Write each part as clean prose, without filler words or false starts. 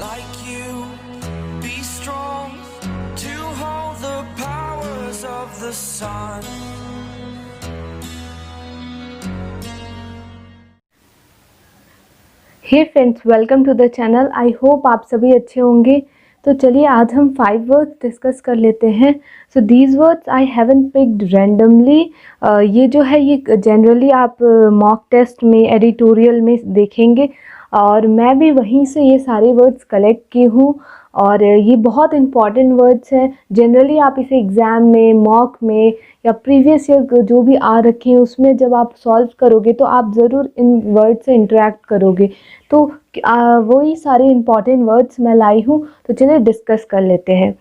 like you. Be strong to hold the powers of the sun. Hey friends, welcome to the channel. I hope आप सभी अच्छे होंगे। तो चलिए आज हम 5 वर्ड्स डिस्कस कर लेते हैं। So these words I haven't picked randomly. ये जो है ये जनरली आप मॉक टेस्ट में एडिटोरियल में देखेंगे और मैं भी वहीं से ये सारे वर्ड्स कलेक्ट की हूँ और ये बहुत इंपॉर्टेंट वर्ड्स हैं। जनरली आप इसे एग्ज़ाम में, मॉक में या प्रीवियस ईयर जो भी आ रखे हैं उसमें जब आप सॉल्व करोगे तो आप ज़रूर इन वर्ड से इंटरेक्ट करोगे। तो वही सारे इंपॉर्टेंट वर्ड्स मैं लाई हूँ, तो चलिए डिस्कस कर लेते हैं।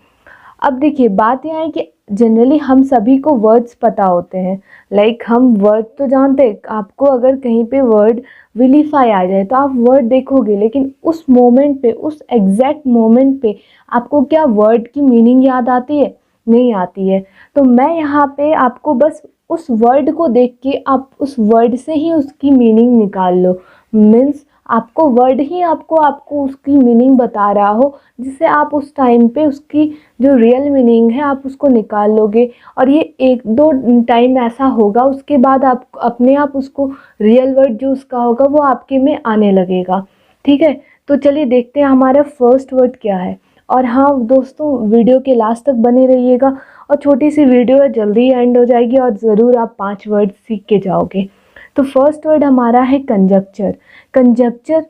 अब देखिए बात यह है कि जनरली हम सभी को वर्ड्स पता होते हैं। लाइक हम वर्ड तो जानते हैं। आपको अगर कहीं पे वर्ड विलीफाई आ जाए तो आप वर्ड देखोगे, लेकिन उस मोमेंट पे, उस एग्जैक्ट मोमेंट पे आपको क्या वर्ड की मीनिंग याद आती है? नहीं आती है। तो मैं यहाँ पे आपको बस उस वर्ड को देख के आप उस वर्ड से ही उसकी मीनिंग निकाल लो। मीन्स आपको वर्ड ही आपको उसकी मीनिंग बता रहा हो, जिससे आप उस टाइम पे उसकी जो रियल मीनिंग है आप उसको निकाल लोगे। और ये एक दो टाइम ऐसा होगा, उसके बाद आप अपने आप उसको रियल वर्ड जो उसका होगा वो आपके में आने लगेगा। ठीक है, तो चलिए देखते हैं हमारा फर्स्ट वर्ड क्या है। और हाँ दोस्तों, वीडियो के लास्ट तक बने रहिएगा और छोटी सी वीडियो है, जल्दी एंड हो जाएगी और ज़रूर आप 5 वर्ड सीख के जाओगे। तो फर्स्ट वर्ड हमारा है कंजक्चर। कंजक्चर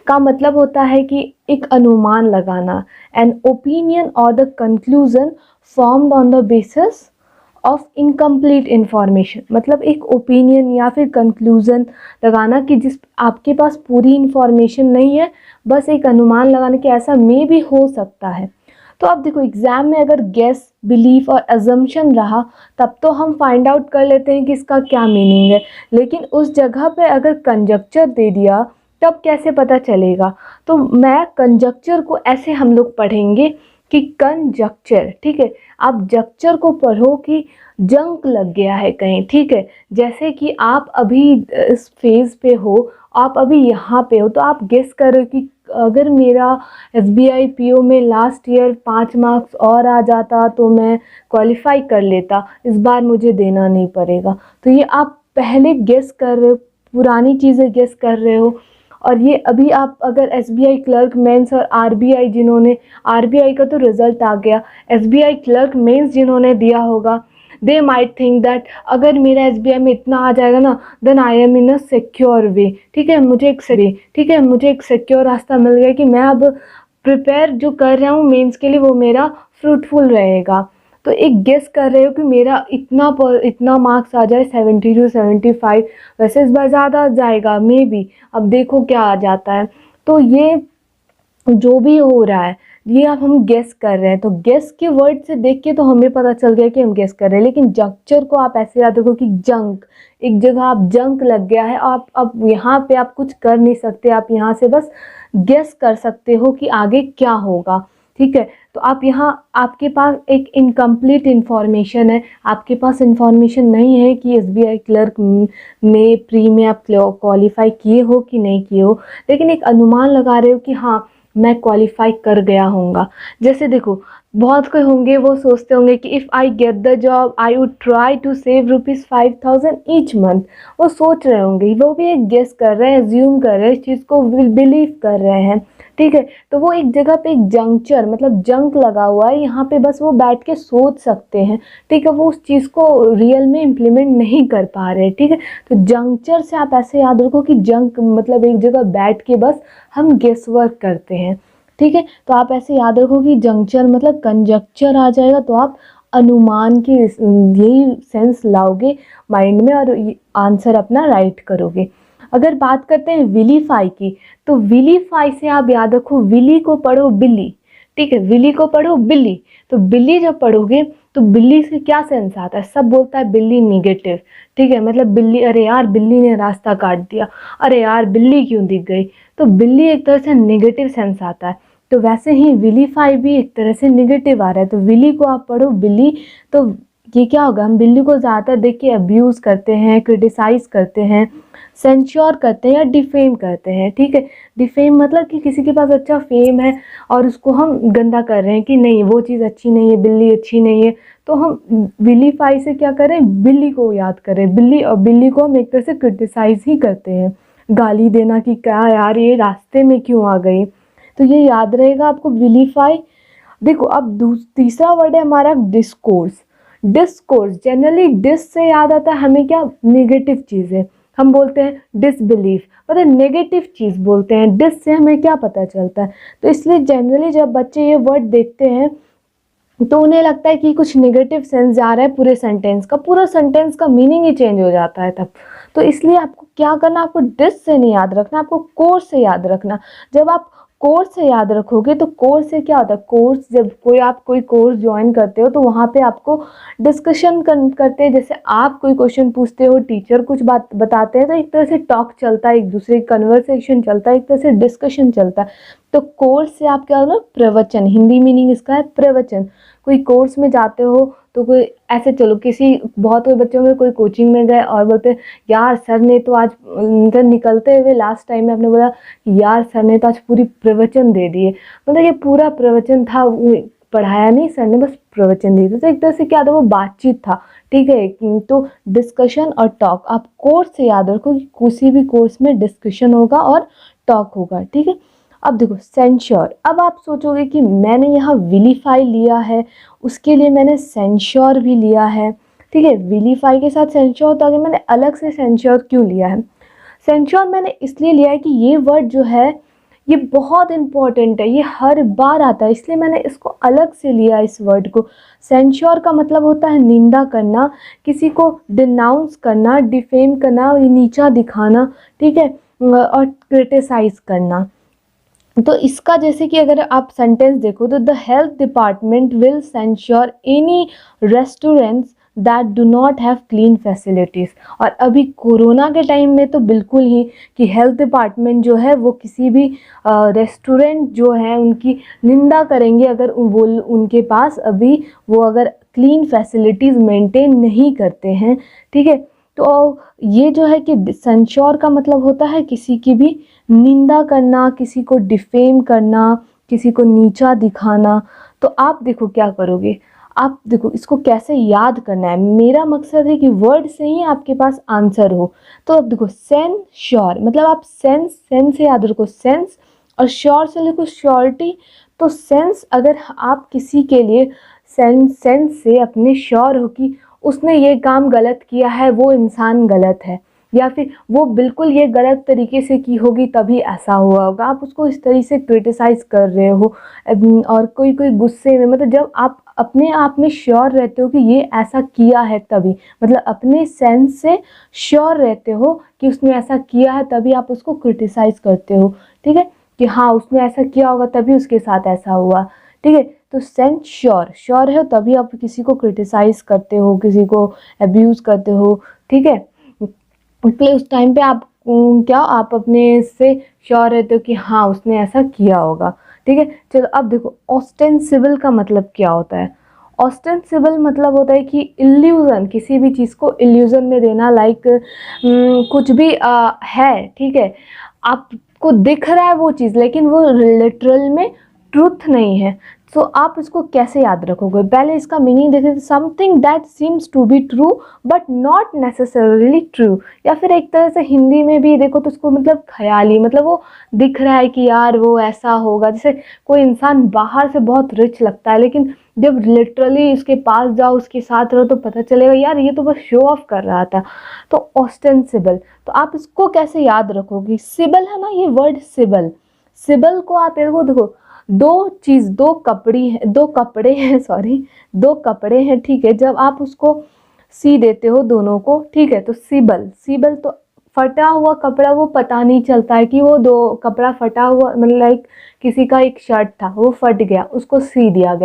का मतलब होता है कि एक अनुमान लगाना, एन ओपिनियन और the conclusion formed on the basis of incomplete information. मतलब एक ओपिनियन या फिर कंक्लूजन लगाना कि जिस आपके पास पूरी इंफॉर्मेशन नहीं है, बस एक अनुमान लगाना कि ऐसा मे भी हो सकता है। तो अब देखो एग्ज़ाम में अगर गेस, बिलीफ और अजम्पशन रहा तब तो हम फाइंड आउट कर लेते हैं कि इसका क्या मीनिंग है, लेकिन उस जगह पे अगर कंजक्चर दे दिया तब कैसे पता चलेगा? तो मैं कंजक्चर को ऐसे हम लोग पढ़ेंगे कि कंजक्चर, ठीक है। आप जक्चर को पढ़ो कि जंक लग गया है कहीं, ठीक है। जैसे कि आप अभी इस फेज़ पे हो, आप अभी यहाँ पे हो, तो आप गेस करो कि अगर मेरा SBI PO में लास्ट ईयर 5 मार्क्स और आ जाता तो मैं क्वालिफाई कर लेता, इस बार मुझे देना नहीं पड़ेगा। तो ये आप पहले गेस कर रहे हो, पुरानी चीज़ें गेस कर रहे हो। और ये अभी आप अगर SBI क्लर्क मेंस और RBI जिन्होंने, RBI का तो रिज़ल्ट आ गया, SBI क्लर्क मेंस जिन्होंने दिया होगा, दे माइट थिंक दैट अगर मेरा SBI में इतना आ जाएगा ना, then I am in a secure way. ठीक है, मुझे एक सिक्योर रास्ता मिल गया कि मैं अब प्रिपेयर जो कर रहा हूँ मेंस के लिए वो मेरा फ्रूटफुल रहेगा। तो एक गेस कर रहे हो कि मेरा इतना मार्क्स आ जाए, 72 75, वैसे इस बार ज़्यादा जाएगा मे बी, अब देखो क्या आ जाता है। तो ये जो भी हो रहा है ये अब हम गेस कर रहे हैं। तो गेस के वर्ड से देख के तो हमें पता चल गया कि हम गेस कर रहे हैं, लेकिन जक्चर को आप ऐसे याद रखो कि जंक, एक जगह आप जंक लग गया है, आप अब यहाँ पे आप कुछ कर नहीं सकते, आप यहाँ से बस गेस कर सकते हो कि आगे क्या होगा। ठीक है, तो आप यहाँ, आपके पास एक इनकम्प्लीट इन्फॉर्मेशन है, आपके पास इन्फॉर्मेशन नहीं है कि SBI क्लर्क में प्री में आप क्वालिफाई किए हो कि नहीं किए हो, लेकिन एक अनुमान लगा रहे हो कि हाँ मैं क्वालिफाई कर गया होऊंगा। जैसे देखो बहुत कोई होंगे वो सोचते होंगे कि if I get the job I would try to save ₹5000 each month. वो सोच रहे होंगे, वो भी एक गेस कर रहे हैं, एज्यूम कर रहे हैं, इस चीज़ को बिलीव कर रहे हैं। ठीक है, तो वो एक जगह पे एक जंक्चर मतलब जंक लगा हुआ है, यहाँ पे बस वो बैठ के सोच सकते हैं। ठीक है, वो उस चीज़ को रियल में इम्प्लीमेंट नहीं कर पा रहे। ठीक है, तो जंक्चर से आप ऐसे याद रखो कि जंक मतलब एक जगह बैठ के बस हम गेस वर्क करते हैं। ठीक है, तो आप ऐसे याद रखो कि जंक्चर मतलब कंजक्चर आ जाएगा तो आप अनुमान की यही सेंस लाओगे माइंड में और आंसर अपना राइट करोगे। अगर बात करते हैं विलीफाई की, तो विलीफाई से आप याद रखो, विली को पढ़ो बिल्ली। ठीक है, विली को पढ़ो बिल्ली। तो बिल्ली जब पढ़ोगे तो बिल्ली से क्या सेंस आता है? सब बोलता है बिल्ली निगेटिव। ठीक है, मतलब बिल्ली, अरे यार बिल्ली ने रास्ता काट दिया, अरे यार बिल्ली क्यों दिख गई। तो बिल्ली एक तरह से निगेटिव सेंस आता है। तो वैसे ही विलीफाई भी एक तरह से निगेटिव आ रहा है। तो विली को आप पढ़ो बिल्ली, तो ये क्या होगा, हम बिल्ली को ज़्यादातर देख के अब्यूज़ करते हैं, क्रिटिसाइज़ करते हैं, सेंश्योर करते हैं या डिफेम करते हैं, ठीक है। डिफेम मतलब कि किसी के पास अच्छा फेम है और उसको हम गंदा कर रहे हैं कि नहीं वो चीज़ अच्छी नहीं है, बिल्ली अच्छी नहीं है, तो हम विलीफाई से क्या करें, बिल्ली को याद करें, बिल्ली को हम एक तरह से क्रिटिसाइज़ ही करते हैं, गाली देना कि क्या यार ये रास्ते में क्यों आ गई। तो ये याद रहेगा आपको, विलीफाई। देखो अब तीसरा वर्ड है हमारा डिस्कोर्स। डिस्कोर्स जनरली डिस से याद आता है हमें क्या, नेगेटिव चीज़ें। हम बोलते हैं डिसबिलीफ, मतलब नेगेटिव चीज़ बोलते हैं। डिस से हमें क्या पता चलता है, तो इसलिए जनरली जब बच्चे ये वर्ड देखते हैं तो उन्हें लगता है कि कुछ नेगेटिव सेंस जा रहा है पूरे सेंटेंस का, पूरा सेंटेंस का मीनिंग ही चेंज हो जाता है तब। तो इसलिए आपको क्या करना, आपको डिस से नहीं याद रखना, आपको कोर्स से याद रखना। जब आप कोर्स से याद रखोगे तो कोर्स से क्या होता है, कोर्स जब आप कोई कोर्स ज्वाइन करते हो तो वहाँ पे आपको डिस्कशन करते हैं, जैसे आप कोई क्वेश्चन पूछते हो, टीचर कुछ बात बताते हैं, तो एक तरह से टॉक चलता है, एक दूसरे कन्वर्सेशन चलता है, एक तरह से डिस्कशन चलता है। तो कोर्स से आप क्या होगा, प्रवचन, हिंदी मीनिंग इसका है प्रवचन। कोई कोर्स में जाते हो तो कोई ऐसे, चलो किसी बहुत बच्चों में कोई कोचिंग में गए और बोलते यार सर ने तो आज निकलते हुए लास्ट टाइम में आपने बोला यार सर ने तो आज पूरी प्रवचन दे दिए, मतलब ये पूरा प्रवचन था, पढ़ाया नहीं सर ने, बस प्रवचन दिए। तो एक तरह से क्या था, वो बातचीत था, ठीक है। तो डिस्कशन और टॉक आप कोर्स से याद रखो कि किसी भी कोर्स में डिस्कशन होगा और टॉक होगा, ठीक है। अब देखो सेंश्योर, अब आप सोचोगे कि मैंने यहाँ विलीफाई लिया है, उसके लिए मैंने सेंश्योर भी लिया है, ठीक है। विलीफाई के साथ सेंश्योर, तो आगे मैंने अलग से सेंश्योर क्यों लिया है। सेंश्योर मैंने इसलिए लिया है कि ये वर्ड जो है ये बहुत इम्पॉर्टेंट है, ये हर बार आता है, इसलिए मैंने इसको अलग से लिया इस वर्ड को। सेंश्योर का मतलब होता है निंदा करना, किसी को डिनाउंस करना, डिफेम करना, नीचा दिखाना, ठीक है, और क्रिटिसाइज करना। तो इसका जैसे कि अगर आप सेंटेंस देखो तो the health department will censure any restaurants that do not have clean facilities. और अभी कोरोना के टाइम में तो बिल्कुल ही कि हेल्थ डिपार्टमेंट जो है वो किसी भी रेस्टोरेंट जो है उनकी निंदा करेंगे अगर वो उनके पास अभी वो अगर क्लीन फैसिलिटीज़ मेंटेन नहीं करते हैं, ठीक है। तो ये जो है कि सेंश्योर का मतलब होता है किसी की भी निंदा करना, किसी को डिफेम करना, किसी को नीचा दिखाना। तो आप देखो क्या करोगे, आप देखो इसको कैसे याद करना है। मेरा मकसद है कि वर्ड से ही आपके पास आंसर हो। तो अब देखो सेंश्योर मतलब आप सेंस से याद रखो सेंस, और श्योर से लिखो श्योरिटी। तो सेंस अगर आप किसी के लिए सेंस से अपने श्योर हो कि उसने ये काम गलत किया है, वो इंसान गलत है, या फिर वो बिल्कुल ये गलत तरीके से की होगी तभी ऐसा हुआ होगा, आप उसको इस तरीके से क्रिटिसाइज़ कर रहे हो। और कोई गुस्से में, मतलब जब आप अपने आप में श्योर रहते हो कि ये ऐसा किया है तभी, मतलब अपने सेंस से श्योर रहते हो कि उसने ऐसा किया है तभी आप उसको क्रिटिसाइज़ करते हो, ठीक है, कि हाँ उसने ऐसा किया होगा तभी उसके साथ ऐसा हुआ, ठीक है। तो सेंस श्योर है तभी आप किसी को क्रिटिसाइज़ करते हो, किसी को अब्यूज़ करते हो, ठीक है। इसलिए उस टाइम पे आप क्या आप अपने से श्योर रहते हो कि हाँ उसने ऐसा किया होगा, ठीक है। चलो अब देखो ऑस्टेंसिबल का मतलब क्या होता है। ऑस्टेंसिबल मतलब होता है कि इल्यूज़न, किसी भी चीज़ को इल्यूज़न में देना, लाइक कुछ भी है, ठीक है, आपको दिख रहा है वो चीज़ लेकिन वो लिटरल में ट्रूथ नहीं है। तो आप इसको कैसे याद रखोगे, पहले इसका मीनिंग देखें, something that seems to be true but not necessarily true. या फिर एक तरह से हिंदी में भी देखो तो उसको मतलब ख्याली, मतलब वो दिख रहा है कि यार वो ऐसा होगा। जैसे कोई इंसान बाहर से बहुत रिच लगता है लेकिन जब लिटरली उसके पास जाओ, उसके साथ रहो तो पता चलेगा यार ये तो बस शो ऑफ कर रहा था। तो ऑस्टेंसिबल, तो आप इसको कैसे याद रखोगे, सिबल है ना ये वर्ड, सिबल को आप देखो दो कपड़े हैं, ठीक है। जब आप उसको सी देते हो दोनों को, ठीक है, तो सिबल तो फटा हुआ कपड़ा, वो पता नहीं चलता है कि वो दो कपड़ा फटा हुआ, मतलब लाइक किसी का एक शर्ट था वो फट गया, उसको सी दिया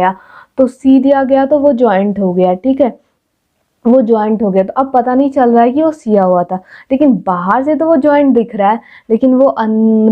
गया, तो वो जॉइंट हो गया, ठीक है। वो जॉइंट हो गया, तो अब पता नहीं चल रहा है कि वो सिया हुआ था, लेकिन बाहर से तो वो जॉइंट दिख रहा है, लेकिन वो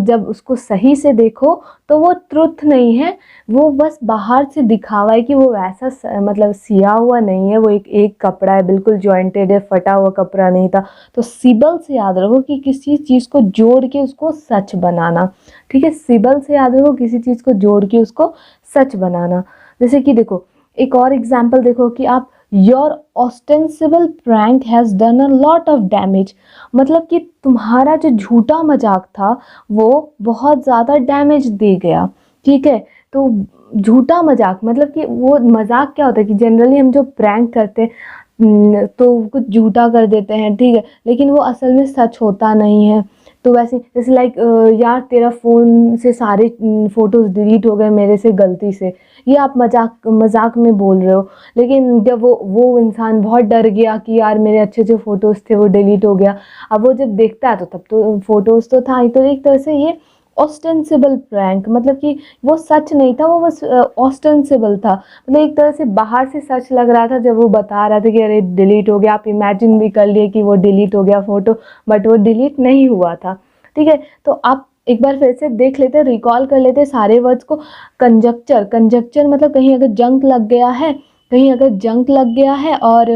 जब उसको सही से देखो तो वो ट्रुथ नहीं है, वो बस बाहर से दिखावा है कि वो वैसा मतलब सिया हुआ नहीं है, वो एक कपड़ा है, बिल्कुल जॉइंटेड है, फटा हुआ कपड़ा नहीं था। तो सिबल से याद रखो कि किसी चीज़ को जोड़ के उसको सच बनाना, ठीक है, सिबल से याद रखो किसी चीज़ को जोड़ के उसको सच बनाना। जैसे कि देखो एक और एग्जाम्पल देखो कि आप your ostensible prank has done a lot of damage, मतलब कि तुम्हारा जो झूठा मजाक था वो बहुत ज़्यादा डैमेज दे गया, ठीक है। तो झूठा मजाक मतलब कि वो मजाक क्या होता है कि जनरली हम जो प्रैंक करते हैं तो कुछ झूठा कर देते हैं, ठीक है, लेकिन वो असल में सच होता नहीं है। तो वैसे जैसे लाइक यार तेरा फ़ोन से सारे फ़ोटोज़ डिलीट हो गए मेरे से गलती से, ये आप मजाक मजाक में बोल रहे हो, लेकिन जब वो इंसान बहुत डर गया कि यार मेरे अच्छे अच्छे फ़ोटोज़ थे वो डिलीट हो गया, अब वो जब देखता है तो तब तो फ़ोटोज़ तो था ही। तो एक तरह से ये ऑस्टेंसिबल प्रैंक, मतलब कि वो सच नहीं था, वो बस ऑस्टेंसिबल था, मतलब एक तरह से बाहर से सच लग रहा था जब वो बता रहा था कि अरे डिलीट हो गया, आप इमेजिन भी कर लिए कि वो डिलीट हो गया फ़ोटो, बट वो डिलीट नहीं हुआ था, ठीक है। तो आप एक बार फिर से देख लेते हैं, रिकॉल कर लेते हैं सारे वर्ड्स को। कंजक्चर, कंजक्चर मतलब कहीं अगर जंक लग गया है, कहीं अगर जंक लग गया है और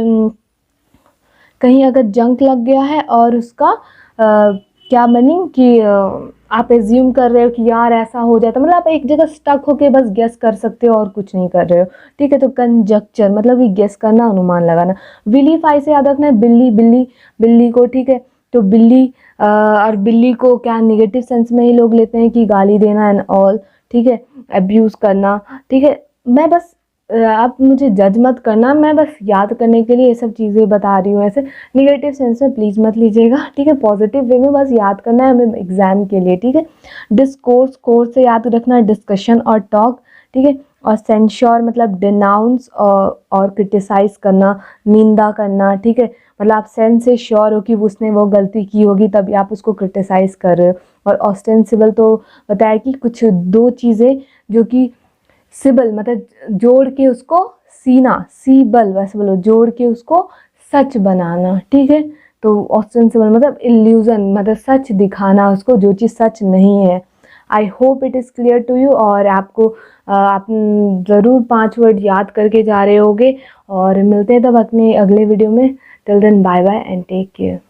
कहीं अगर जंक लग गया है और उसका क्या मीनिंग कि आप एज्यूम कर रहे हो कि यार ऐसा हो जाता, मतलब आप एक जगह स्टक होके बस गेस कर सकते हो और कुछ नहीं कर रहे हो, ठीक है। तो कंजक्चर मतलब कि गेस करना, अनुमान लगाना। विलीफाई से याद रखना है बिल्ली, बिल्ली बिल्ली को, ठीक है। तो बिल्ली और बिल्ली को क्या नेगेटिव सेंस में ही लोग लेते हैं कि गाली देना एंड ऑल, ठीक है, अब्यूज़ करना, ठीक है। मैं बस आप मुझे जज मत करना, मैं बस याद करने के लिए ये सब चीज़ें बता रही हूँ, ऐसे निगेटिव सेंस में प्लीज़ मत लीजिएगा, ठीक है। पॉजिटिव वे में बस याद करना है हमें एग्जाम के लिए, ठीक है। डिस्कोर्स, कोर्स से याद रखना डिस्कशन और टॉक, ठीक है। और सेंश्योर मतलब डिनाउंस और क्रिटिसाइज करना, निंदा करना, ठीक है। मतलब आप सेंस से श्योर हो कि उसने वो गलती की होगी तभी आप उसको क्रिटिसाइज कर रहे हो। और ऑस्टेंसिबल तो बताया कि कुछ दो चीज़ें जो कि सिबल मतलब जोड़ के उसको सीना, सीबल वैसे बोलो, जोड़ के उसको सच बनाना, ठीक है। तो ऑस्टेंसिबल मतलब इल्यूजन, मतलब सच दिखाना उसको जो चीज़ सच नहीं है। I hope it is clear to you, और आपको आप ज़रूर 5 वर्ड याद करके जा रहे होगे, और मिलते हैं तब अपने अगले वीडियो में। Till then bye bye and take care.